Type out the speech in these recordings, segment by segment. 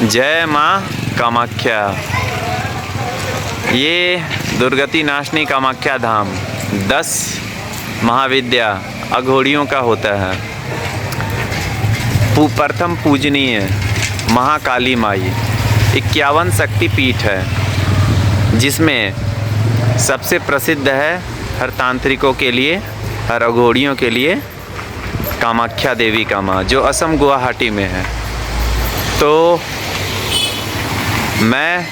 जय माँ कामाख्या। ये दुर्गति नाशनी कामाख्या धाम 10 महाविद्या अघोरियों का होता है। प्रथम पूजनीय महाकाली माई 51 शक्ति पीठ है, जिसमें सबसे प्रसिद्ध है हर तांत्रिकों के लिए, हर अघोरियों के लिए कामाख्या देवी का माँ, जो असम गुवाहाटी में है। तो मैं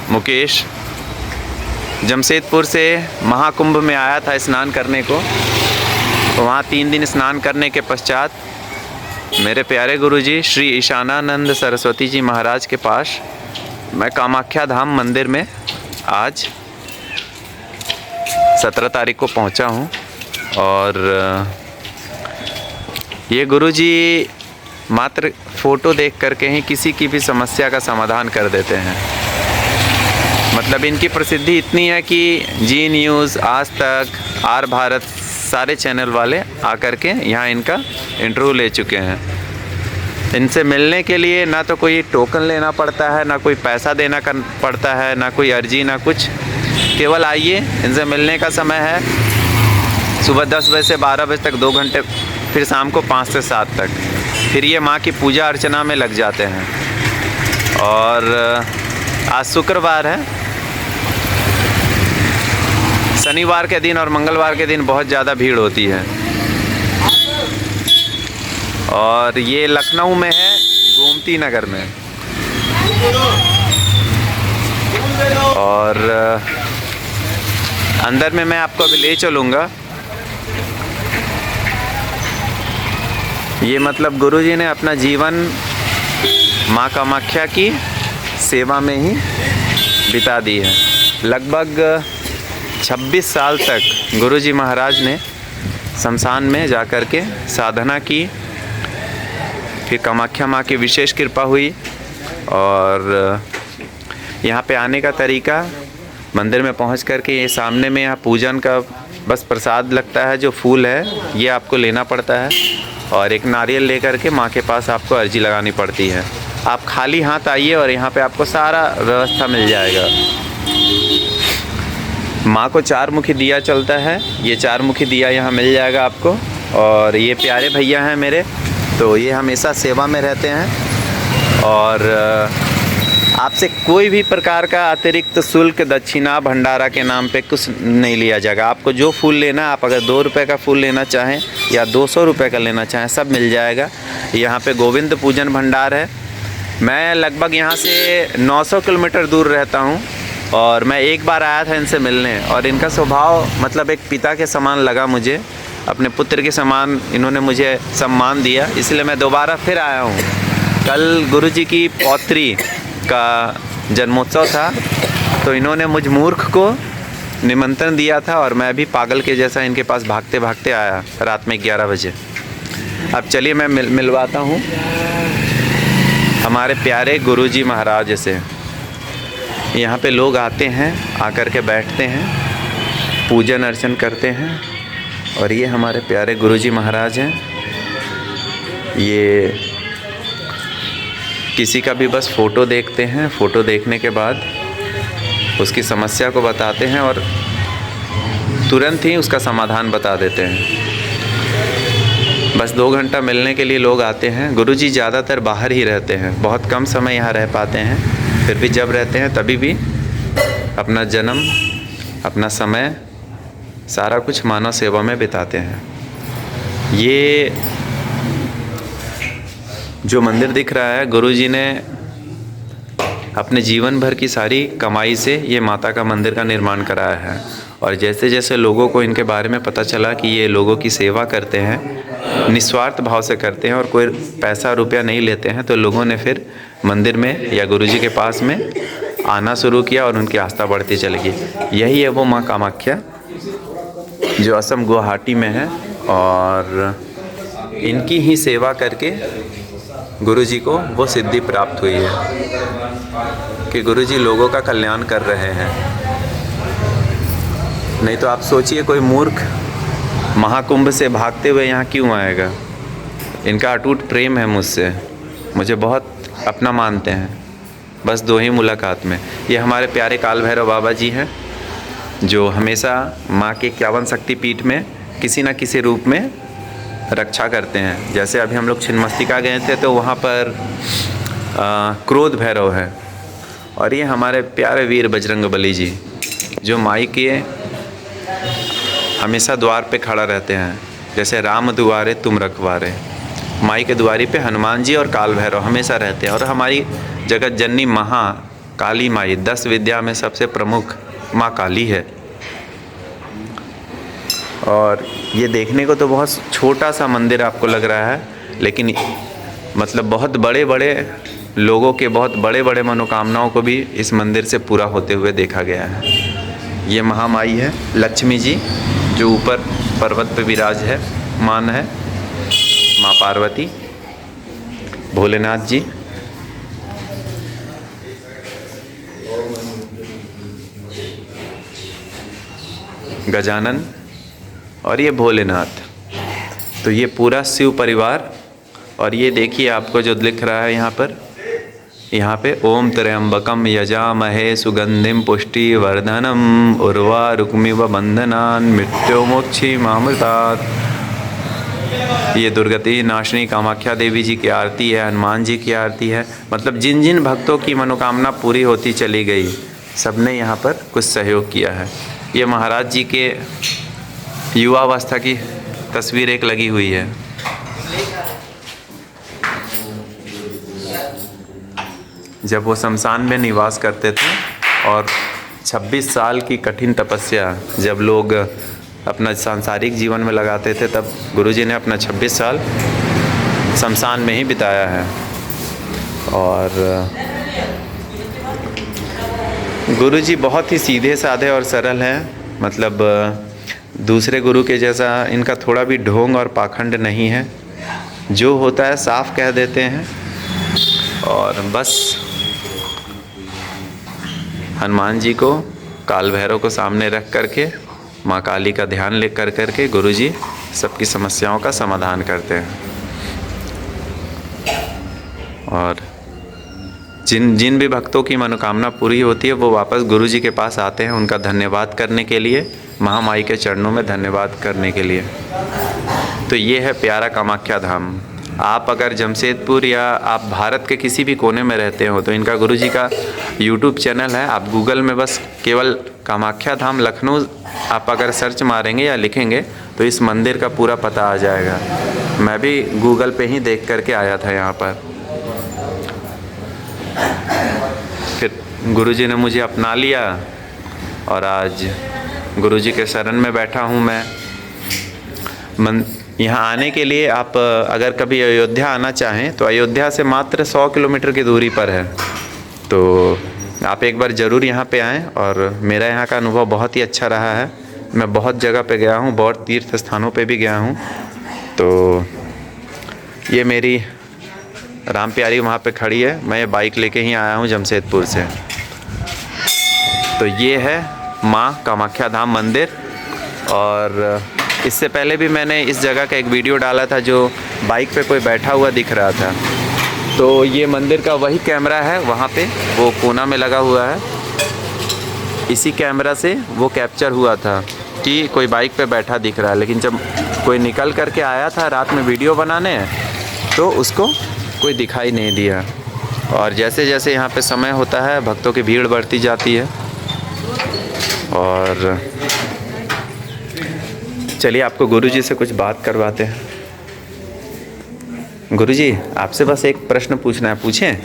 मुकेश जमशेदपुर से महाकुंभ में आया था स्नान करने को। तो वहाँ 3 दिन स्नान करने के पश्चात मेरे प्यारे गुरुजी श्री ईशानानंद सरस्वती जी महाराज के पास मैं कामाख्या धाम मंदिर में आज 17 तारीख को पहुँचा हूँ। और ये गुरुजी मात्र फ़ोटो देख करके ही किसी की भी समस्या का समाधान कर देते हैं। मतलब इनकी प्रसिद्धि इतनी है कि जी न्यूज़, आज तक, आर भारत सारे चैनल वाले आकर के यहाँ इनका इंटरव्यू ले चुके हैं। इनसे मिलने के लिए ना तो कोई टोकन लेना पड़ता है, ना कोई पैसा देना पड़ता है, ना कोई अर्जी, ना कुछ। केवल आइए, इनसे मिलने का समय है सुबह 10 बजे से 12 बजे तक 2 घंटे, फिर शाम को 5 से 7 तक। फिर ये माँ की पूजा अर्चना में लग जाते हैं। और आज शुक्रवार है, शनिवार के दिन और मंगलवार के दिन बहुत ज़्यादा भीड़ होती है। और ये लखनऊ में है, गोमती नगर में। और अंदर में मैं आपको अभी ले चलूँगा। ये मतलब गुरुजी ने अपना जीवन माँ कामाख्या की सेवा में ही बिता दी है। लगभग 26 साल तक गुरुजी महाराज ने शमशान में जाकर के साधना की। फिर कामाख्या माँ की विशेष कृपा हुई। और यहाँ पे आने का तरीका, मंदिर में पहुँच करके ये सामने में यहाँ पूजन का बस प्रसाद लगता है, जो फूल है ये आपको लेना पड़ता है। और एक नारियल लेकर के माँ के पास आपको अर्जी लगानी पड़ती है। आप खाली हाथ आइए और यहाँ पे आपको सारा व्यवस्था मिल जाएगा। माँ को 4 मुखी दिया चलता है, ये 4 मुखी दिया यहाँ मिल जाएगा आपको। और ये प्यारे भैया हैं मेरे, तो ये हमेशा सेवा में रहते हैं। और आपसे कोई भी प्रकार का अतिरिक्त शुल्क, दक्षिणा, भंडारा के नाम पे कुछ नहीं लिया जाएगा। आपको जो फूल लेना, आप अगर 2 रुपये का फूल लेना चाहें या 200 रुपये का लेना चाहें, सब मिल जाएगा। यहाँ पे गोविंद पूजन भंडार है। मैं लगभग यहाँ से 900 किलोमीटर दूर रहता हूँ। और मैं एक बार आया था इनसे मिलने, और इनका स्वभाव मतलब एक पिता के समान लगा मुझे, अपने पुत्र के समान इन्होंने मुझे सम्मान दिया, इसलिए मैं दोबारा फिर आया हूँ। कल गुरुजी की पौत्री का जन्मोत्सव था, तो इन्होंने मुझ मूर्ख को निमंत्रण दिया था, और मैं भी पागल के जैसा इनके पास भागते भागते आया रात में 11 बजे। अब चलिए मैं मिलवाता हूँ हमारे प्यारे गुरुजी महाराज से। यहाँ पे लोग आते हैं, आकर के बैठते हैं, पूजन अर्चन करते हैं। और ये हमारे प्यारे गुरुजी महाराज हैं। ये किसी का भी बस फ़ोटो देखते हैं, फ़ोटो देखने के बाद उसकी समस्या को बताते हैं और तुरंत ही उसका समाधान बता देते हैं। बस 2 घंटा मिलने के लिए लोग आते हैं। गुरुजी ज़्यादातर बाहर ही रहते हैं, बहुत कम समय यहाँ रह पाते हैं। फिर भी जब रहते हैं तभी भी अपना जन्म, अपना समय, सारा कुछ मानव सेवा में बिताते हैं। ये जो मंदिर दिख रहा है, गुरुजी ने अपने जीवन भर की सारी कमाई से ये माता का मंदिर का निर्माण कराया है। और जैसे जैसे लोगों को इनके बारे में पता चला कि ये लोगों की सेवा करते हैं, निस्वार्थ भाव से करते हैं और कोई पैसा रुपया नहीं लेते हैं, तो लोगों ने फिर मंदिर में या गुरुजी के पास में आना शुरू किया और उनकी आस्था बढ़ती चली गई। यही है वो माँ कामाख्या जो असम गुवाहाटी में है। और इनकी ही सेवा करके गुरुजी को वो सिद्धि प्राप्त हुई है कि गुरुजी लोगों का कल्याण कर रहे हैं। नहीं तो आप सोचिए, कोई मूर्ख महाकुंभ से भागते हुए यहाँ क्यों आएगा। इनका अटूट प्रेम है मुझसे, मुझे बहुत अपना मानते हैं, बस 2 ही मुलाकात में। ये हमारे प्यारे काल भैरव बाबा जी हैं जो हमेशा माँ के 51 शक्तिपीठ में किसी न किसी रूप में रक्षा करते हैं। जैसे अभी हम लोग छिन्नमस्तिका गए थे तो वहाँ पर क्रोध भैरव है, और ये हमारे प्यारे वीर बजरंगबली जी जो माई के हमेशा द्वार पे खड़ा रहते हैं। जैसे राम दुआरे तुम रखवारे, माई के द्वारी पे हनुमान जी और काल भैरव हमेशा रहते हैं। और हमारी जगत जननी महा काली माई 10 विद्या में सबसे प्रमुख माँ काली है। और ये देखने को तो बहुत छोटा सा मंदिर आपको लग रहा है, लेकिन मतलब बहुत बड़े बड़े लोगों के बहुत बड़े बड़े मनोकामनाओं को भी इस मंदिर से पूरा होते हुए देखा गया है। ये महामाई है लक्ष्मी जी जो ऊपर पर्वत पे विराज है, मान है माँ पार्वती, भोलेनाथ जी, गजानन और ये भोलेनाथ। तो ये पूरा शिव परिवार। और ये देखिए आपको जो लिख रहा है यहाँ पे ओम त्र्यंबकम यजामहे सुगंधिम पुष्टि वर्धनम उर्वारुकमिव बंधनान मृत्युमोक्षी मामृतात्। ये दुर्गति नाशिनी कामाख्या देवी जी की आरती है, हनुमान जी की आरती है। मतलब जिन जिन भक्तों की मनोकामना पूरी होती चली गई, सबने यहाँ पर कुछ सहयोग किया है। ये महाराज जी के युवावस्था की तस्वीर एक लगी हुई है। जब वो शमशान में निवास करते थे और 26 साल की कठिन तपस्या जब लोग अपना सांसारिक जीवन में लगाते थे, तब गुरुजी ने अपना 26 साल शमशान में ही बिताया है। और गुरुजी बहुत ही सीधे साधे और सरल हैं। मतलब दूसरे गुरु के जैसा इनका थोड़ा भी ढोंग और पाखंड नहीं है। जो होता है साफ कह देते हैं। और बस हनुमान जी को, काल भैरव को सामने रख करके, माँ काली का ध्यान ले करके गुरुजी सबकी समस्याओं का समाधान करते हैं। और जिन भी भक्तों की मनोकामना पूरी होती है वो वापस गुरुजी के पास आते हैं उनका धन्यवाद करने के लिए, महामाई के चरणों में धन्यवाद करने के लिए। तो ये है प्यारा कामाख्या धाम। आप अगर जमशेदपुर या आप भारत के किसी भी कोने में रहते हो तो इनका गुरुजी का यूट्यूब चैनल है। आप गूगल में बस केवल कामाख्या धाम लखनऊ आप अगर सर्च मारेंगे या लिखेंगे तो इस मंदिर का पूरा पता आ जाएगा। मैं भी गूगल पे ही देख करके आया था यहाँ पर। फिर गुरुजी ने मुझे अपना लिया और आज गुरुजी के शरण में बैठा हूँ मैं। यहाँ आने के लिए आप अगर कभी अयोध्या आना चाहें तो अयोध्या से मात्र 100 किलोमीटर की दूरी पर है। तो आप एक बार ज़रूर यहाँ पे आएँ। और मेरा यहाँ का अनुभव बहुत ही अच्छा रहा है। मैं बहुत जगह पे गया हूँ, बहुत तीर्थ स्थानों पे भी गया हूँ। तो ये मेरी राम प्यारी वहाँ पे खड़ी है, मैं ये बाइक लेके ही आया हूँ जमशेदपुर से। तो ये है माँ कामाख्या धाम मंदिर। और इससे पहले भी मैंने इस जगह का एक वीडियो डाला था जो बाइक पे कोई बैठा हुआ दिख रहा था। तो ये मंदिर का वही कैमरा है, वहाँ पे वो कोना में लगा हुआ है। इसी कैमरा से वो कैप्चर हुआ था कि कोई बाइक पे बैठा दिख रहा है। लेकिन जब कोई निकल करके आया था रात में वीडियो बनाने तो उसको कोई दिखाई नहीं दिया। और जैसे जैसे यहाँ पे समय होता है भक्तों की भीड़ बढ़ती जाती है। और चलिए आपको गुरुजी से कुछ बात करवाते हैं। गुरुजी आपसे बस एक प्रश्न पूछना है, पूछें?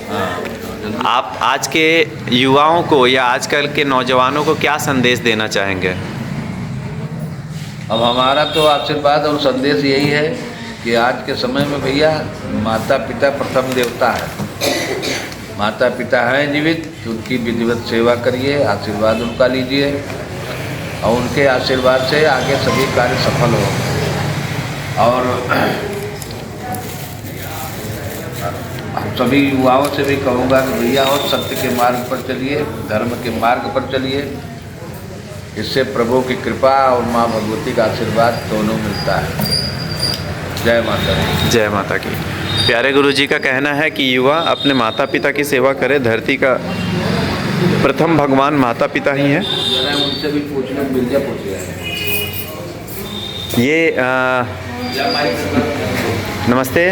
आप आज के युवाओं को या आजकल के नौजवानों को क्या संदेश देना चाहेंगे? अब हमारा तो आशीर्वाद और संदेश यही है कि आज के समय में भैया माता पिता प्रथम देवता है। माता पिता हैं जीवित तो उनकी विधिवत सेवा करिए, आशीर्वाद उनका लीजिए और उनके आशीर्वाद से आगे सभी कार्य सफल हो। और सभी युवाओं से भी कहूँगा कि भैया और सत्य के मार्ग पर चलिए, धर्म के मार्ग पर चलिए। इससे प्रभु की कृपा और माँ भगवती का आशीर्वाद दोनों मिलता है। जय माता दी। जय माता की। प्यारे गुरुजी का कहना है कि युवा अपने माता पिता की सेवा करे। धरती का प्रथम भगवान माता पिता ही हैं। जरा उनसे भी पूछ लो, मिर्जापुर से आए। ये नमस्ते।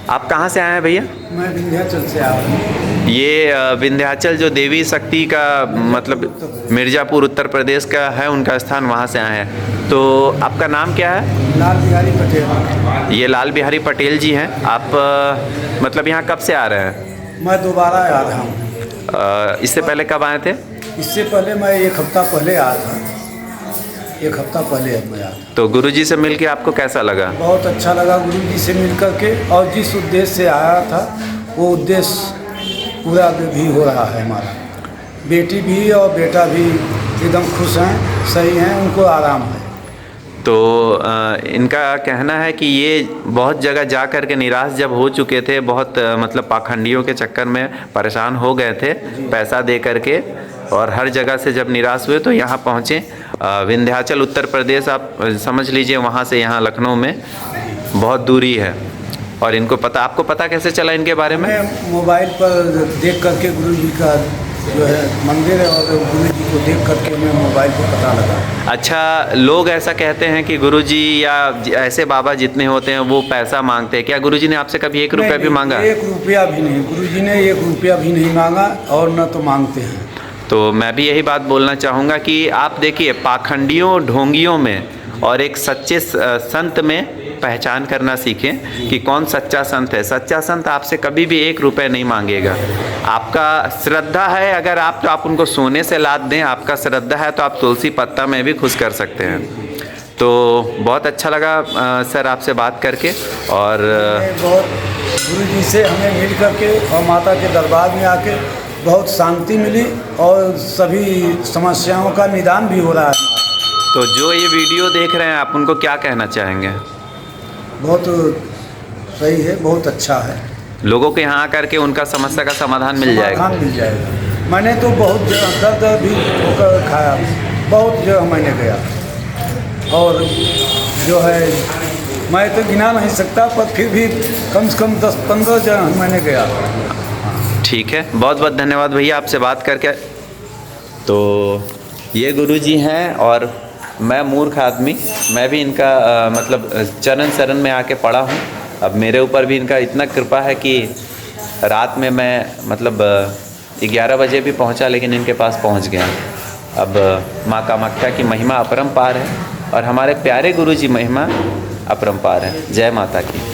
आप कहाँ से आए हैं भैया? मैं विंध्याचल से आया हूँ। ये विंध्याचल जो देवी शक्ति का मतलब मिर्ज़ापुर उत्तर प्रदेश का है, उनका स्थान, वहाँ से आए हैं। तो आपका नाम क्या है? लाल बिहारी पटेल। ये लाल बिहारी पटेल जी हैं। आप मतलब यहाँ कब से आ रहे हैं? मैं दोबारा आ रहा हूँ। इससे पहले कब आए थे? इससे पहले मैं एक हफ्ता पहले आया था। एक हफ्ता पहले मैं आया था। तो गुरुजी से मिलके आपको कैसा लगा? बहुत अच्छा लगा गुरुजी से मिल करके, और जिस उद्देश्य से आया था वो उद्देश्य पूरा भी हो रहा है हमारा। बेटी भी और बेटा भी एकदम खुश हैं, सही हैं, उनको आराम है। तो इनका कहना है कि ये बहुत जगह जा कर के निराश जब हो चुके थे, बहुत मतलब पाखंडियों के चक्कर में परेशान हो गए थे पैसा दे करके, और हर जगह से जब निराश हुए तो यहाँ पहुँचे। विंध्याचल उत्तर प्रदेश आप समझ लीजिए, वहाँ से यहाँ लखनऊ में बहुत दूरी है। और इनको पता, आपको पता कैसे चला इनके बारे में? मैं मोबाइल पर देख करके गुरुजी का जो है मंदिर है, और गुरुजी को देख करके मैं मोबाइल पर पता लगा। अच्छा, लोग ऐसा कहते हैं कि गुरुजी या ऐसे बाबा जितने होते हैं वो पैसा मांगते हैं। क्या गुरुजी ने आपसे कभी 1 रुपया भी मांगा? 1 रुपया भी नहीं, गुरुजी ने 1 रुपया भी नहीं मांगा, और न तो मांगते हैं। तो मैं भी यही बात बोलना चाहूँगा कि आप देखिए, पाखंडियों ढोंगियों में और एक सच्चे संत में पहचान करना सीखें कि कौन सच्चा संत है। सच्चा संत आपसे कभी भी 1 रुपये नहीं मांगेगा। आपका श्रद्धा है अगर आप, तो आप उनको सोने से लाद दें। आपका श्रद्धा है तो आप तुलसी पत्ता में भी खुश कर सकते हैं। तो बहुत अच्छा लगा सर आपसे बात करके, और बहुत गुरुजी से हमें मिल करके और माता के दरबार में आके बहुत शांति मिली, और सभी समस्याओं का निदान भी हो रहा है। तो जो ये वीडियो देख रहे हैं आप उनको क्या कहना चाहेंगे? बहुत सही है, बहुत अच्छा है। लोगों के यहाँ आकर के उनका समस्या का समाधान मिल जाएगा। समाधान मिल जाएगा। मैंने तो बहुत जगह दर्द भी होकर खाया, बहुत जगह मैंने गया, और जो है मैं तो गिना नहीं सकता, पर फिर भी कम से कम 10-15 जगह मैंने गया। ठीक है, बहुत बहुत धन्यवाद भैया आपसे बात करके। तो ये गुरुजी हैं, और मैं मूर्ख आदमी, मैं भी इनका मतलब चरण शरण में आके पड़ा हूँ। अब मेरे ऊपर भी इनका इतना कृपा है कि रात में मैं मतलब 11 बजे भी पहुँचा, लेकिन इनके पास पहुँच गया। अब माँ कामाख्या की महिमा अपरंपार है, और हमारे प्यारे गुरुजी महिमा अपरंपार है। जय माता की।